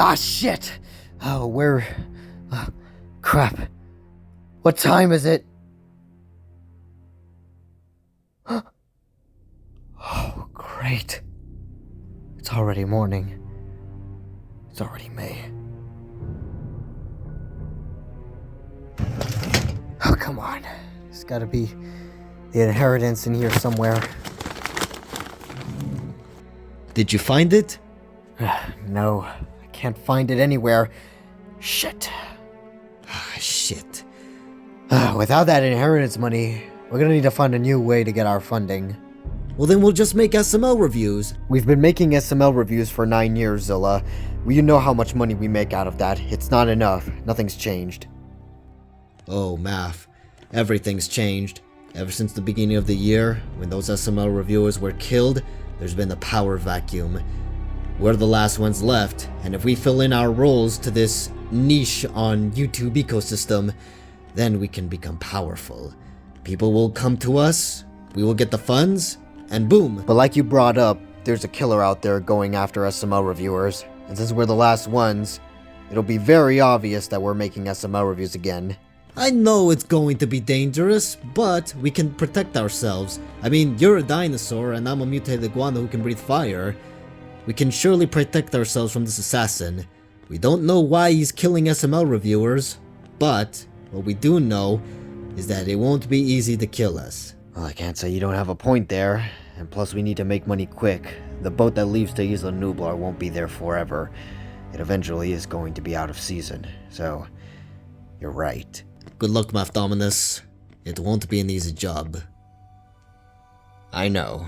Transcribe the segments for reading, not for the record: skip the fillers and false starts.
Ah, shit! Oh, where... crap. What time is it? Oh, great. It's already morning. It's already May. Oh, come on. There's gotta be the inheritance in here somewhere. Did you find it? No, I can't find it anywhere. Shit. Shit. Without that inheritance money, we're gonna need to find a new way to get our funding. Well, then we'll just make SML reviews. We've been making SML reviews for 9 years, Zilla. You know how much money we make out of that. It's not enough. Nothing's changed. Oh, Math. Everything's changed. Ever since the beginning of the year, when those SML reviewers were killed, there's been a power vacuum. We're the last ones left, and if we fill in our roles to this niche on YouTube ecosystem, then we can become powerful. People will come to us, we will get the funds, and boom. But like you brought up, there's a killer out there going after SML reviewers. And since we're the last ones, it'll be very obvious that we're making SML reviews again. I know it's going to be dangerous, but we can protect ourselves. I mean, you're a dinosaur and I'm a mutated iguana who can breathe fire. We can surely protect ourselves from this assassin. We don't know why he's killing SML reviewers, but what we do know is that it won't be easy to kill us. Well, I can't say you don't have a point there. And plus we need to make money quick. The boat that leaves to Isla Nublar won't be there forever. It eventually is going to be out of season. So, you're right. Good luck, Mafdominus. It won't be an easy job. I know.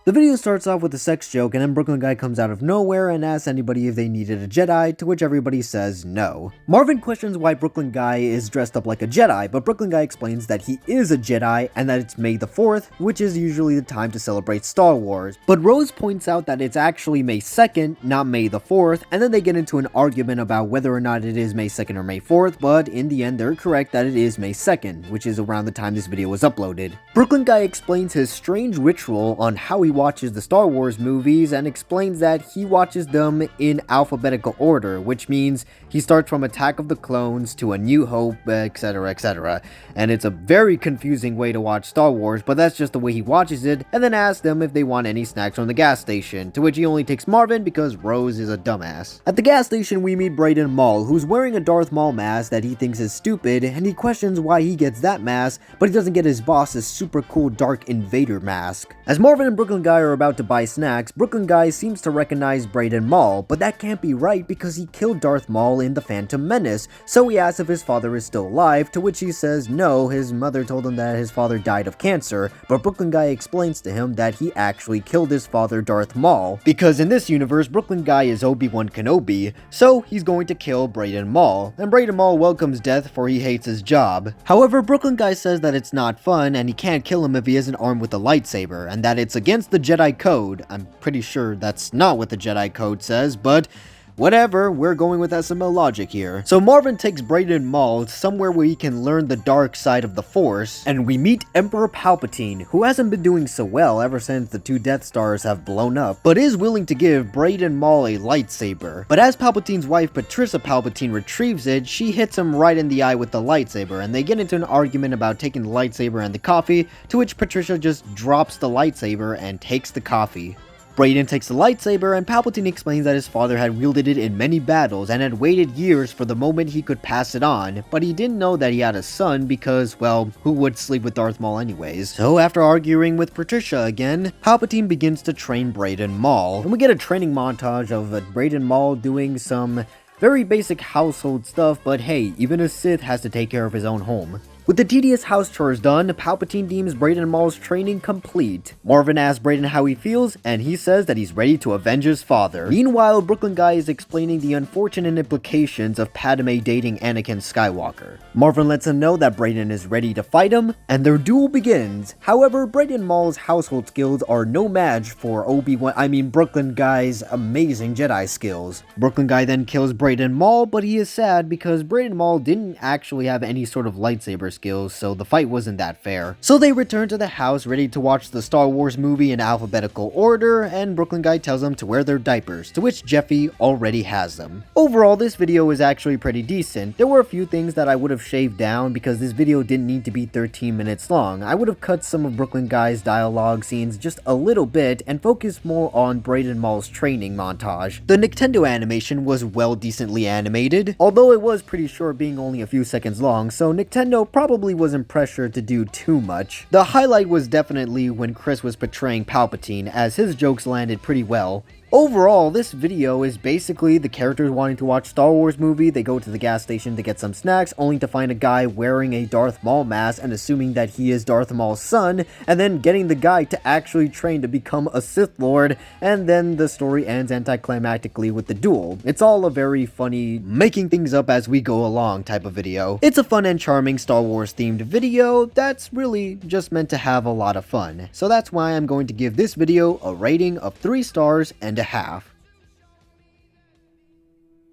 The video starts off with a sex joke, and then Brooklyn Guy comes out of nowhere and asks anybody if they needed a Jedi, to which everybody says no. Marvin questions why Brooklyn Guy is dressed up like a Jedi, but Brooklyn Guy explains that he is a Jedi and that it's May the 4th, which is usually the time to celebrate Star Wars. But Rose points out that it's actually May 2nd, not May the 4th, and then they get into an argument about whether or not it is May 2nd or May 4th, but in the end they're correct that it is May 2nd, which is around the time this video was uploaded. Brooklyn Guy explains his strange ritual on how he watches the Star Wars movies and explains that he watches them in alphabetical order, which means he starts from Attack of the Clones to A New Hope, etc, etc. And it's a very confusing way to watch Star Wars, but that's just the way he watches it, and then asks them if they want any snacks from the gas station, to which he only takes Marvin because Rose is a dumbass. At the gas station we meet Brayden Maul, who's wearing a Darth Maul mask that he thinks is stupid, and he questions why he gets that mask, but he doesn't get his boss's super cool Dark Invader mask. As Marvin and Brooklyn Guy are about to buy snacks, Brooklyn Guy seems to recognize Brayden Maul, but that can't be right because he killed Darth Maul in The Phantom Menace, so he asks if his father is still alive, to which he says no, his mother told him that his father died of cancer, but Brooklyn Guy explains to him that he actually killed his father Darth Maul, because in this universe Brooklyn Guy is Obi-Wan Kenobi, so he's going to kill Brayden Maul, and Brayden Maul welcomes death for he hates his job. However, Brooklyn Guy says that it's not fun and he can't kill him if he isn't armed with a lightsaber, and that it's against the Jedi Code. I'm pretty sure that's not what the Jedi Code says, but whatever, we're going with SML logic here. So Marvin takes Brayden Maul somewhere where he can learn the dark side of the Force, and we meet Emperor Palpatine, who hasn't been doing so well ever since the 2 Death Stars have blown up, but is willing to give Brayden Maul a lightsaber. But as Palpatine's wife Patricia Palpatine retrieves it, she hits him right in the eye with the lightsaber, and they get into an argument about taking the lightsaber and the coffee, to which Patricia just drops the lightsaber and takes the coffee. Brayden takes the lightsaber, and Palpatine explains that his father had wielded it in many battles and had waited years for the moment he could pass it on, but he didn't know that he had a son because, well, who would sleep with Darth Maul anyways? So after arguing with Patricia again, Palpatine begins to train Brayden Maul, and we get a training montage of Brayden Maul doing some very basic household stuff, but hey, even a Sith has to take care of his own home. With the tedious house chores done, Palpatine deems Brayden Maul's training complete. Marvin asks Brayden how he feels, and he says that he's ready to avenge his father. Meanwhile, Brooklyn Guy is explaining the unfortunate implications of Padme dating Anakin Skywalker. Marvin lets him know that Brayden is ready to fight him, and their duel begins. However, Brayden Maul's household skills are no match for Brooklyn Guy's amazing Jedi skills. Brooklyn Guy then kills Brayden Maul, but he is sad because Brayden Maul didn't actually have any sort of lightsaber skills, so the fight wasn't that fair. So they return to the house ready to watch the Star Wars movie in alphabetical order, and Brooklyn Guy tells them to wear their diapers, to which Jeffy already has them. Overall, this video is actually pretty decent. There were a few things that I would have shaved down because this video didn't need to be 13 minutes long. I would have cut some of Brooklyn Guy's dialogue scenes just a little bit and focused more on Brayden Mall's training montage. The Nintendo animation was well decently animated, although it was pretty short, being only a few seconds long, so Nintendo probably wasn't pressured to do too much. The highlight was definitely when Chris was portraying Palpatine, as his jokes landed pretty well. Overall, this video is basically the characters wanting to watch Star Wars movie. They go to the gas station to get some snacks, only to find a guy wearing a Darth Maul mask and assuming that he is Darth Maul's son, and then getting the guy to actually train to become a Sith Lord, and then the story ends anticlimactically with the duel. It's all a very funny, making things up as we go along type of video. It's a fun and charming Star Wars themed video that's really just meant to have a lot of fun. So that's why I'm going to give this video a rating of 3 stars and a half.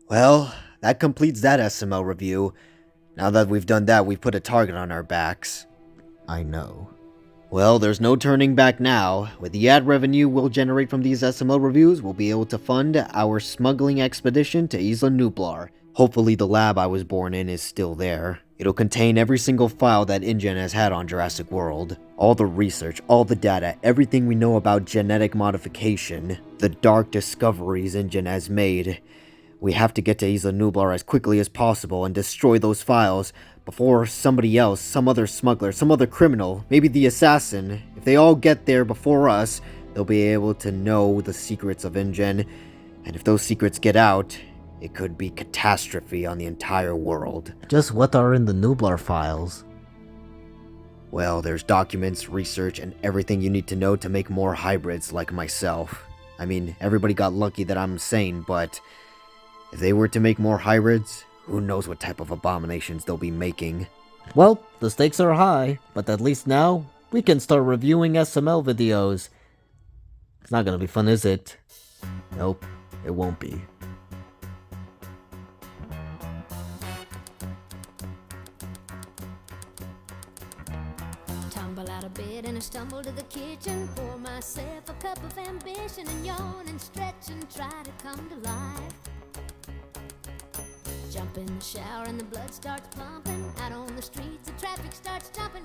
Well, that completes that SML review. Now that we've done that, we've put a target on our backs. I know. Well, there's no turning back now. With the ad revenue we'll generate from these SML reviews, we'll be able to fund our smuggling expedition to Isla Nublar. Hopefully the lab I was born in is still there. It'll contain every single file that InGen has had on Jurassic World. All the research, all the data, everything we know about genetic modification. The dark discoveries InGen has made. We have to get to Isla Nublar as quickly as possible and destroy those files before somebody else, some other smuggler, some other criminal, maybe the assassin, if they all get there before us, they'll be able to know the secrets of InGen. And if those secrets get out, it could be catastrophe on the entire world. Just what are in the Nublar files? Well, there's documents, research, and everything you need to know to make more hybrids like myself. I mean, everybody got lucky that I'm sane, but if they were to make more hybrids, who knows what type of abominations they'll be making. Well, the stakes are high, but at least now, we can start reviewing SML videos. It's not gonna be fun, is it? Nope, it won't be. Tumble out of bed and I stumble to the kitchen, pour myself a cup of ambition and yawn and stretch and try to come to life. Jump in the shower and the blood starts pumping. Out on the streets the traffic starts jumping.